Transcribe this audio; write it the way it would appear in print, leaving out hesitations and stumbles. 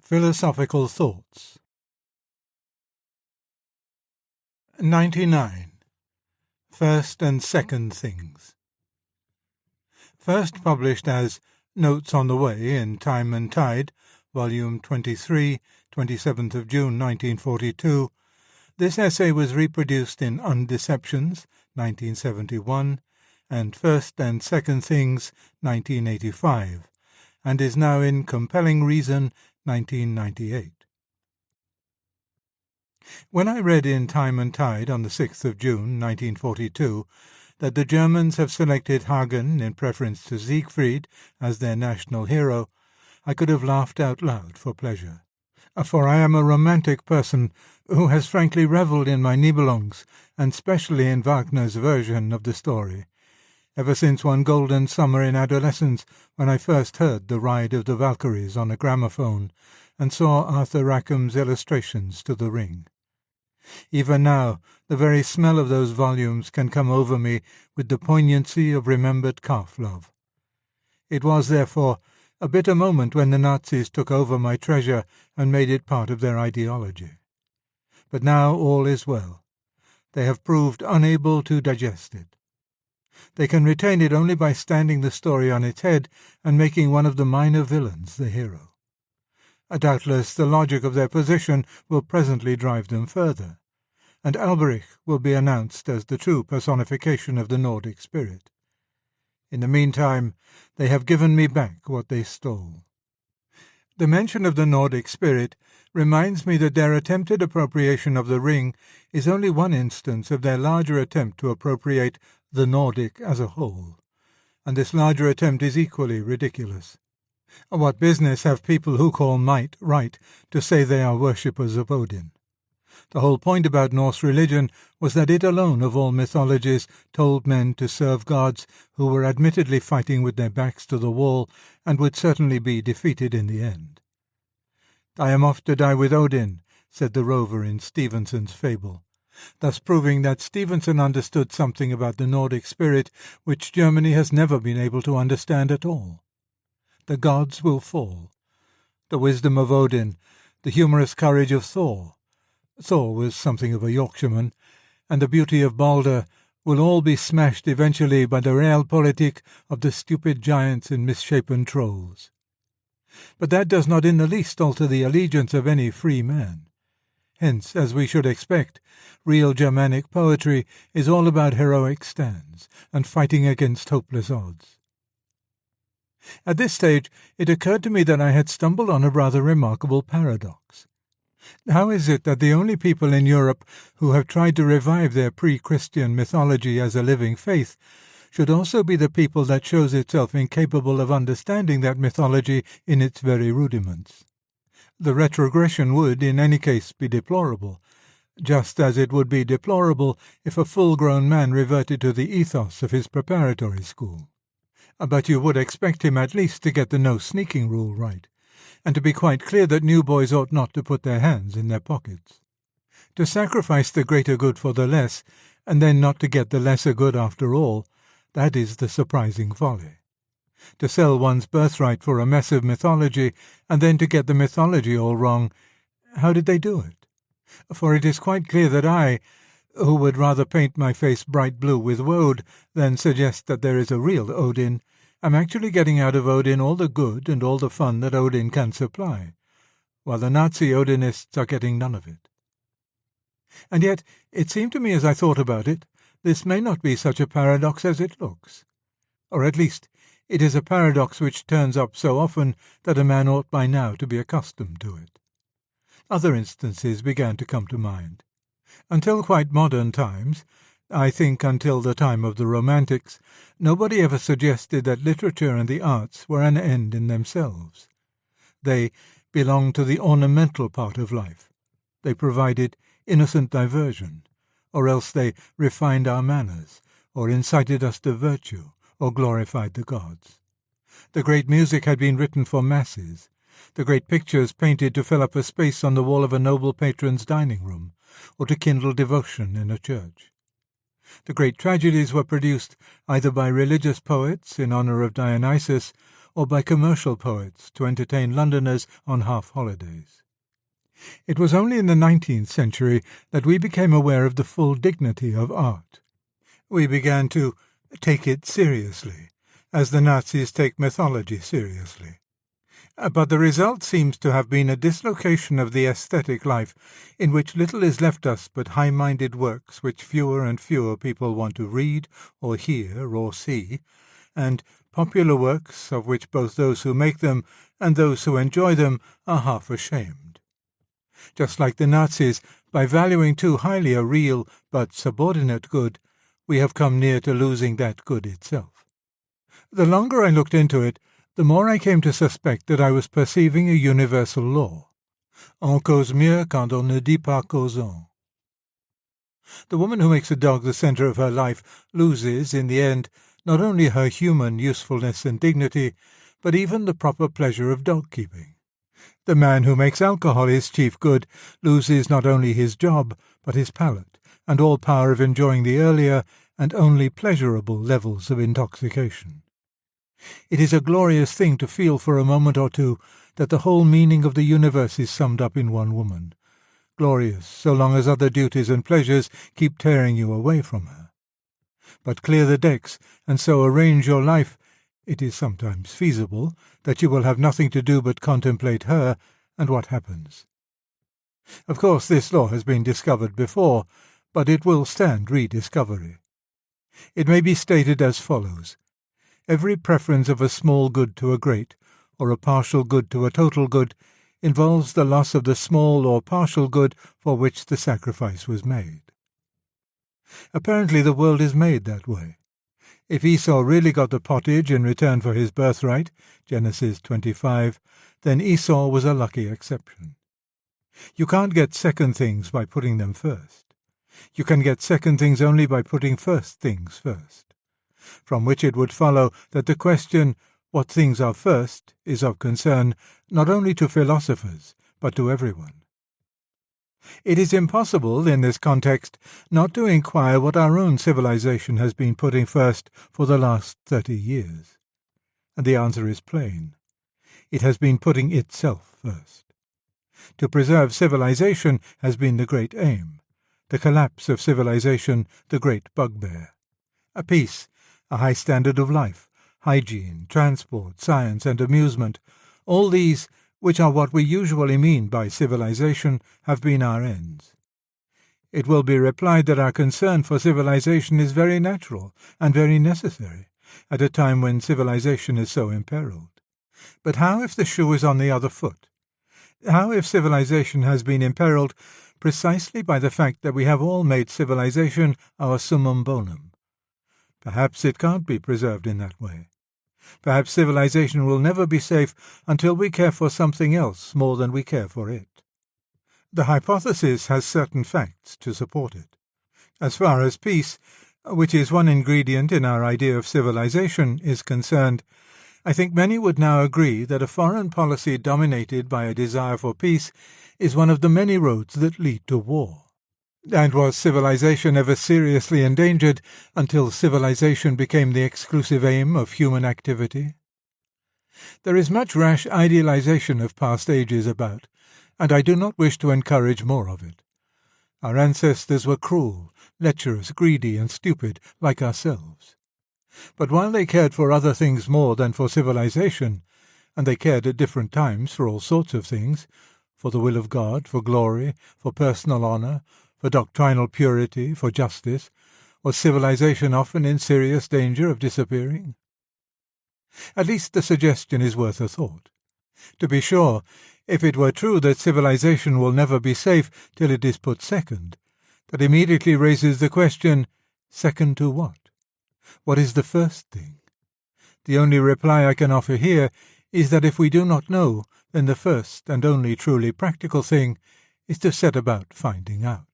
Philosophical Thoughts 99. First and Second Things. First published as Notes on the Way in Time and Tide, Volume 23, 27th of June 1942, this essay was reproduced in Undeceptions, 1971, and First and Second Things, 1985, and is now in Compelling Reason, 1998. When I read in Time and Tide on the 6th of June, 1942, that the Germans have selected Hagen in preference to Siegfried as their national hero, I could have laughed out loud for pleasure. For I am a romantic person who has frankly revelled in my Nibelungs, and specially in Wagner's version of the story, ever since one golden summer in adolescence when I first heard The Ride of the Valkyries on a gramophone and saw Arthur Rackham's illustrations to The Ring. Even now, the very smell of those volumes can come over me with the poignancy of remembered calf-love. It was, therefore, a bitter moment when the Nazis took over my treasure and made it part of their ideology. But now all is well. They have proved unable to digest it. They can retain it only by standing the story on its head and making one of the minor villains the hero. Doubtless the logic of their position will presently drive them further, and Alberich will be announced as the true personification of the Nordic spirit. In the meantime, they have given me back what they stole. The mention of the Nordic spirit reminds me that their attempted appropriation of the ring is only one instance of their larger attempt to appropriate the Nordic as a whole, and this larger attempt is equally ridiculous. What business have people who call might right to say they are worshippers of Odin? The whole point about Norse religion was that it alone of all mythologies told men to serve gods who were admittedly fighting with their backs to the wall and would certainly be defeated in the end. "I am off to die with Odin," said the rover in Stevenson's fable, thus proving that Stevenson understood something about the Nordic spirit which Germany has never been able to understand at all. The gods will fall. The wisdom of Odin, the humorous courage of Thor was something of a Yorkshireman, and the beauty of Balder will all be smashed eventually by the realpolitik of the stupid giants and misshapen trolls. But that does not in the least alter the allegiance of any free man. Hence, as we should expect, real Germanic poetry is all about heroic stands and fighting against hopeless odds. At this stage it occurred to me that I had stumbled on a rather remarkable paradox. How is it that the only people in Europe who have tried to revive their pre-Christian mythology as a living faith should also be the people that shows itself incapable of understanding that mythology in its very rudiments? The retrogression would, in any case, be deplorable, just as it would be deplorable if a full-grown man reverted to the ethos of his preparatory school. But you would expect him at least to get the no-sneaking rule right, and to be quite clear that new boys ought not to put their hands in their pockets. To sacrifice the greater good for the less, and then not to get the lesser good after all, that is the surprising folly. To sell one's birthright for a mess of mythology, and then to get the mythology all wrong, how did they do it? For it is quite clear that I, who would rather paint my face bright blue with woad than suggest that there is a real Odin, am actually getting out of Odin all the good and all the fun that Odin can supply, while the Nazi Odinists are getting none of it. And yet, it seemed to me as I thought about it, this may not be such a paradox as it looks. Or at least, it is a paradox which turns up so often that a man ought by now to be accustomed to it. Other instances began to come to mind. Until quite modern times, I think until the time of the Romantics, nobody ever suggested that literature and the arts were an end in themselves. They belonged to the ornamental part of life. They provided innocent diversion, or else they refined our manners, or incited us to virtue, or glorified the gods. The great music had been written for masses, the great pictures painted to fill up a space on the wall of a noble patron's dining room, or to kindle devotion in a church. The great tragedies were produced either by religious poets in honor of Dionysus, or by commercial poets to entertain Londoners on half-holidays. It was only in the 19th century that we became aware of the full dignity of art. We began to take it seriously, as the Nazis take mythology seriously. But the result seems to have been a dislocation of the aesthetic life, in which little is left us but high-minded works which fewer and fewer people want to read or hear or see, and popular works of which both those who make them and those who enjoy them are half ashamed. Just like the Nazis, by valuing too highly a real but subordinate good, we have come near to losing that good itself. The longer I looked into it, the more I came to suspect that I was perceiving a universal law. On cause mieux quand on ne dit pas causons. The woman who makes a dog the centre of her life loses, in the end, not only her human usefulness and dignity, but even the proper pleasure of dog-keeping. The man who makes alcohol his chief good loses not only his job, but his palate, and all power of enjoying the earlier and only pleasurable levels of intoxication. It is a glorious thing to feel for a moment or two that the whole meaning of the universe is summed up in one woman. Glorious, so long as other duties and pleasures keep tearing you away from her. But clear the decks, and so arrange your life, it is sometimes feasible, that you will have nothing to do but contemplate her, and what happens? Of course this law has been discovered before, but it will stand rediscovery. It may be stated as follows. Every preference of a small good to a great, or a partial good to a total good, involves the loss of the small or partial good for which the sacrifice was made. Apparently the world is made that way. If Esau really got the pottage in return for his birthright, Genesis 25, then Esau was a lucky exception. You can't get second things by putting them first. You can get second things only by putting first things first. From which it would follow that the question, what things are first, is of concern not only to philosophers, but to everyone. It is impossible, in this context, not to inquire what our own civilization has been putting first for the last 30 years. And the answer is plain. It has been putting itself first. To preserve civilization has been the great aim, the collapse of civilization the great bugbear. A peace, a high standard of life, hygiene, transport, science, and amusement, all these, which are what we usually mean by civilization, have been our ends. It will be replied that our concern for civilization is very natural and very necessary, at a time when civilization is so imperiled. But how if the shoe is on the other foot? How if civilization has been imperiled precisely by the fact that we have all made civilization our summum bonum? Perhaps it can't be preserved in that way. Perhaps civilization will never be safe until we care for something else more than we care for it. The hypothesis has certain facts to support it. As far as peace, which is one ingredient in our idea of civilization, is concerned, I think many would now agree that a foreign policy dominated by a desire for peace is one of the many roads that lead to war. And was civilization ever seriously endangered until civilization became the exclusive aim of human activity? There is much rash idealization of past ages about, and I do not wish to encourage more of it. Our ancestors were cruel, lecherous, greedy, and stupid, like ourselves. But while they cared for other things more than for civilization, and they cared at different times for all sorts of things, for the will of God, for glory, for personal honor, for doctrinal purity, for justice, was civilization often in serious danger of disappearing? At least the suggestion is worth a thought. To be sure, if it were true that civilization will never be safe till it is put second, that immediately raises the question, second to what? What is the first thing? The only reply I can offer here is that if we do not know, then the first and only truly practical thing is to set about finding out.